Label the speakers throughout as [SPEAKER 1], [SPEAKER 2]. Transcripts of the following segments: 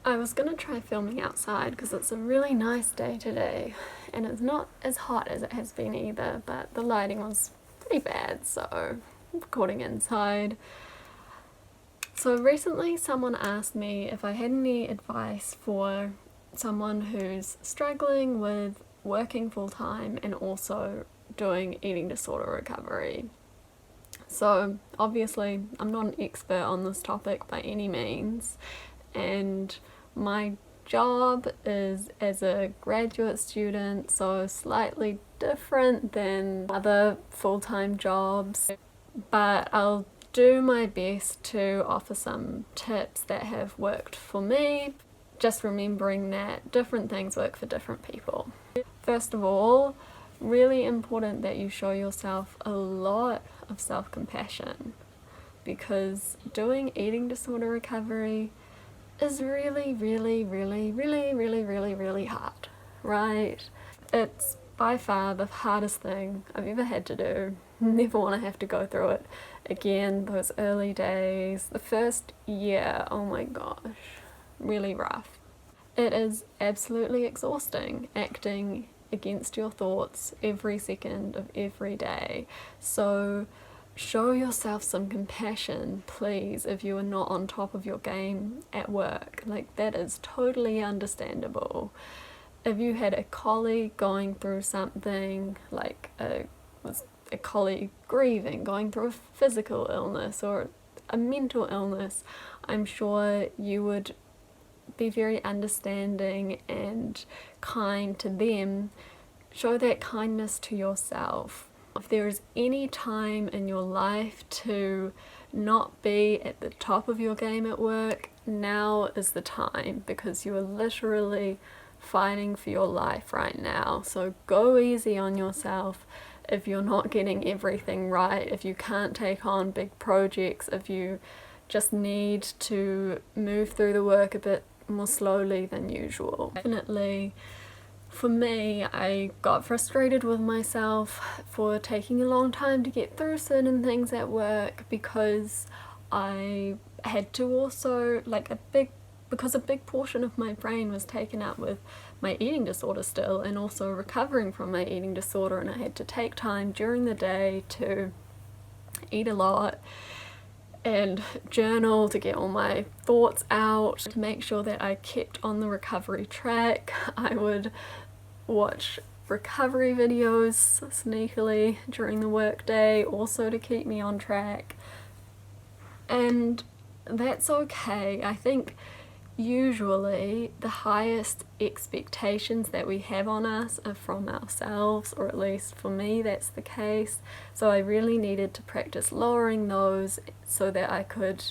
[SPEAKER 1] I was gonna try filming outside because it's a really nice day today and it's not as hot as it has been either, but the lighting was pretty bad, so I'm recording inside. So recently someone asked me if I had any advice for someone who's struggling with working full-time and also doing eating disorder recovery. So obviously I'm not an expert on this topic by any means, and my job is as a graduate student, so slightly different than other full-time jobs, but I'll do my best to offer some tips that have worked for me, just remembering that different things work for different people. First of all, really important that you show yourself a lot of self-compassion, because doing eating disorder recovery is really hard, right? It's by far the hardest thing I've ever had to do. Never want to have to go through it again. Those early days, the first year, oh my gosh, really rough. It is absolutely exhausting acting against your thoughts every second of every day. So show yourself some compassion, please, if you are not on top of your game at work. Like, that is totally understandable. If you had a colleague going through something, like a colleague grieving, going through a physical illness or a mental illness, I'm sure you would be very understanding and kind to them. Show that kindness to yourself. If there is any time in your life to not be at the top of your game at work, now is the time, because you are literally fighting for your life right now. So go easy on yourself if you're not getting everything right, if you can't take on big projects, if you just need to move through the work a bit more slowly than usual. Definitely, for me, I got frustrated with myself for taking a long time to get through certain things at work, because I had to also, because a big portion of my brain was taken up with my eating disorder still, and also recovering from my eating disorder, and I had to take time during the day to eat a lot and journal to get all my thoughts out, to make sure that I kept on the recovery track. I would watch recovery videos sneakily during the workday, also to keep me on track. And that's okay. I think usually the highest expectations that we have on us are from ourselves, or at least for me that's the case. So I really needed to practice lowering those so that I could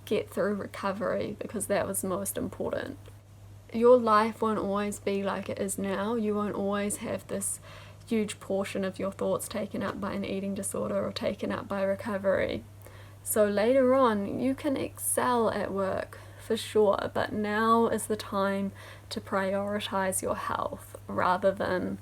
[SPEAKER 1] get through recovery, because that was most important. Your life won't always be like it is now. You won't always have this huge portion of your thoughts taken up by an eating disorder or taken up by recovery. So later on you can excel at work for sure, but now is the time to prioritize your health rather than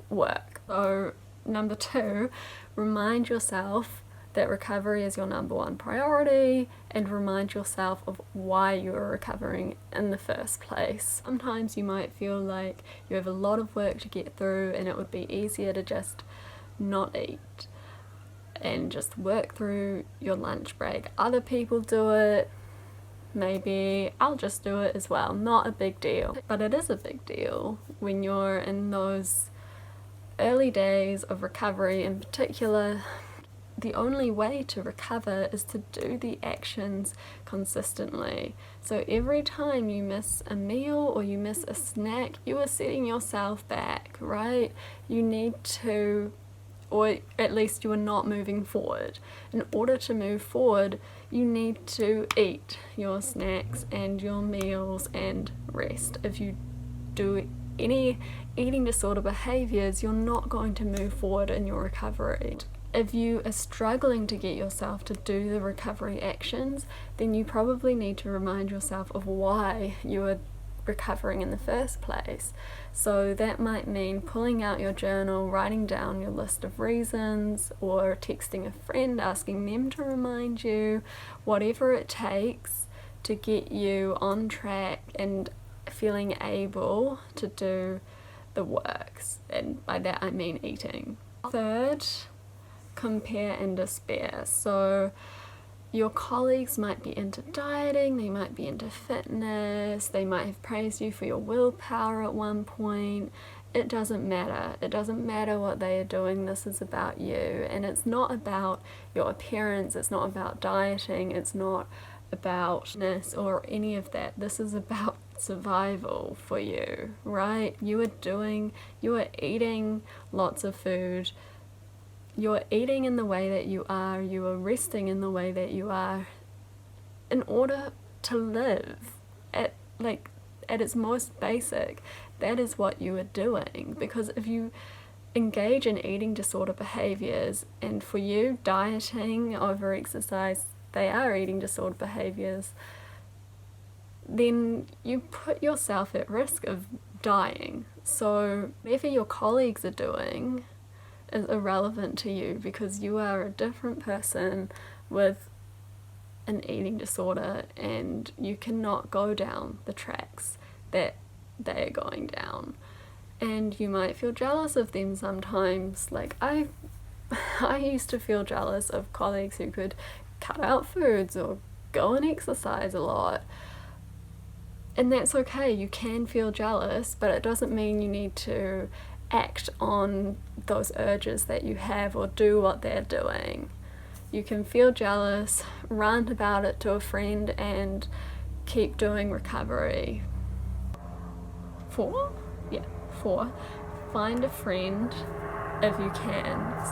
[SPEAKER 1] work. So number 2, remind yourself that recovery is your number 1 priority, and remind yourself of why you are recovering in the first place. Sometimes you might feel like you have a lot of work to get through and it would be easier to just not eat and just work through your lunch break. Other people do it. Maybe I'll just do it as well. Not a big deal. But it is a big deal when you're in those early days of recovery in particular. The only way to recover is to do the actions consistently. So every time you miss a meal or you miss a snack, you are setting yourself back, right? You need to, or at least you are not moving forward. In order to move forward, you need to eat your snacks and your meals and rest. If you do any eating disorder behaviors, you're not going to move forward in your recovery. If you are struggling to get yourself to do the recovery actions, then you probably need to remind yourself of why you are recovering in the first place. So that might mean pulling out your journal, writing down your list of reasons, or texting a friend asking them to remind you. Whatever it takes to get you on track and feeling able to do the works, and by that I mean eating. Third, compare and despair. So your colleagues might be into dieting, they might be into fitness, they might have praised you for your willpower at one point. It doesn't matter. It doesn't matter what they are doing. This is about you. And it's not about your appearance, it's not about dieting, it's not about fitness or any of that. This is about survival for you, right? You are eating lots of food. You're eating in the way that you are resting in the way that you are in order to live at its most basic. That is what you are doing, because if you engage in eating disorder behaviors, and for you, dieting, over exercise, they are eating disorder behaviors, then you put yourself at risk of dying. So whatever your colleagues are doing is irrelevant to you, because you are a different person with an eating disorder, and you cannot go down the tracks that they are going down. And you might feel jealous of them sometimes. Like I used to feel jealous of colleagues who could cut out foods or go and exercise a lot. And that's okay, you can feel jealous, but it doesn't mean you need to act on those urges that you have or do what they're doing. You can feel jealous, rant about it to a friend, and keep doing recovery. 4, find a friend if you can.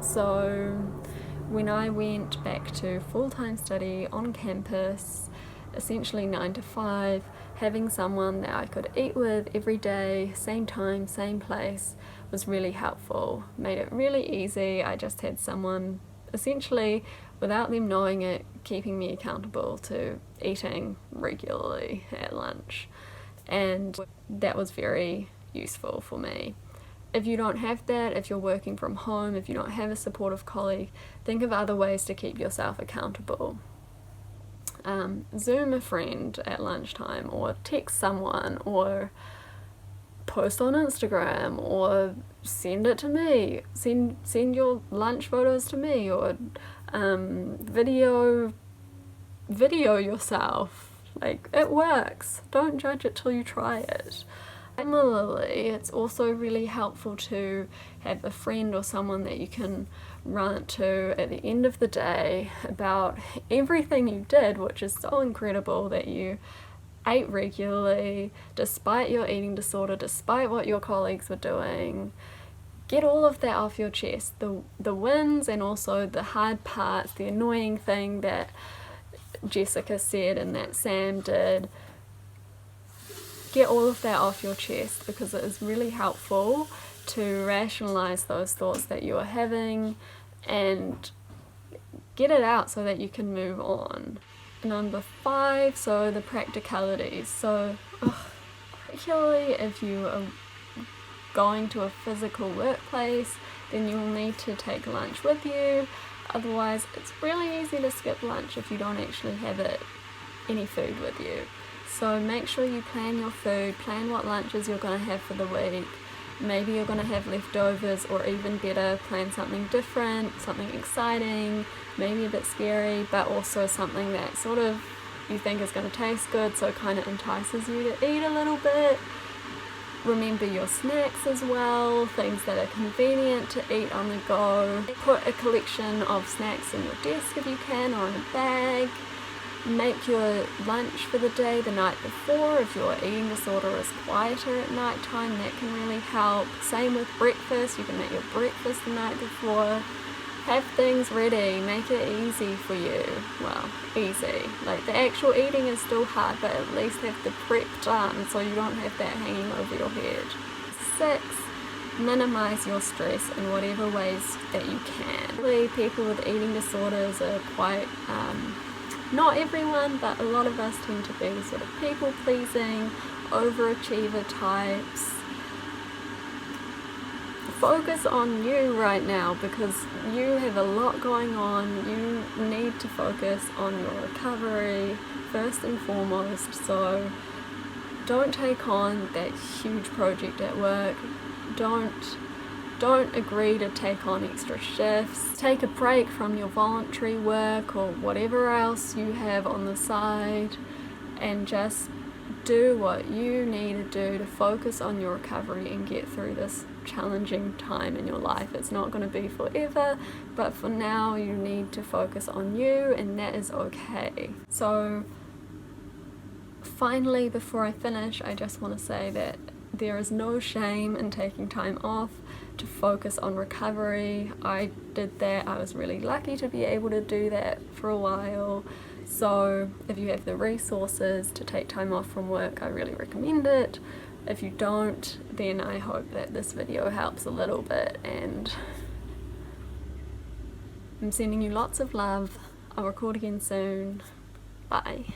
[SPEAKER 1] So when I went back to full-time study on campus, essentially 9 to 5, having someone that I could eat with every day, same time, same place, was really helpful. Made it really easy. I just had someone, essentially, without them knowing it, keeping me accountable to eating regularly at lunch. And that was very useful for me. If you don't have that, if you're working from home, if you don't have a supportive colleague, think of other ways to keep yourself accountable. Zoom a friend at lunchtime, or text someone, or post on Instagram, or send it to me. Send your lunch photos to me, or video yourself. Like, it works. Don't judge it till you try it. Similarly, it's also really helpful to have a friend or someone that you can rant to at the end of the day about everything you did, which is so incredible that you ate regularly, despite your eating disorder, despite what your colleagues were doing. Get all of that off your chest, the wins and also the hard parts, the annoying thing that Jessica said and that Sam did. Get all of that off your chest, because it is really helpful to rationalize those thoughts that you are having and get it out so that you can move on. Number 5, so the practicalities. So particularly if you are going to a physical workplace, then you'll need to take lunch with you. Otherwise, it's really easy to skip lunch if you don't actually have any food with you. So make sure you plan your food, plan what lunches you're going to have for the week. Maybe you're going to have leftovers, or even better, plan something different, something exciting, maybe a bit scary, but also something that sort of you think is going to taste good, so it kind of entices you to eat a little bit. Remember your snacks as well, things that are convenient to eat on the go. Put a collection of snacks in your desk if you can, or in a bag. Make your lunch for the day the night before. If your eating disorder is quieter at night time, that can really help. Same with breakfast, you can make your breakfast the night before. Have things ready, make it easy for you. Well, easy. Like, the actual eating is still hard, but at least have the prep done so you don't have that hanging over your head. 6, minimize your stress in whatever ways that you can. Really, people with eating disorders are quite, not everyone, but a lot of us tend to be sort of people-pleasing, overachiever types. focus on you right now, because you have a lot going on. You need to focus on your recovery first and foremost. So don't take on that huge project at work. Don't agree to take on extra shifts. Take a break from your voluntary work or whatever else you have on the side, and just do what you need to do to focus on your recovery and get through this challenging time in your life. It's not going to be forever, but for now you need to focus on you, and that is okay. So finally, before I finish, I just want to say that there is no shame in taking time off to focus on recovery. I did that. I was really lucky to be able to do that for a while. So if you have the resources to take time off from work, I really recommend it. If you don't, then I hope that this video helps a little bit, and I'm sending you lots of love. I'll record again soon. Bye.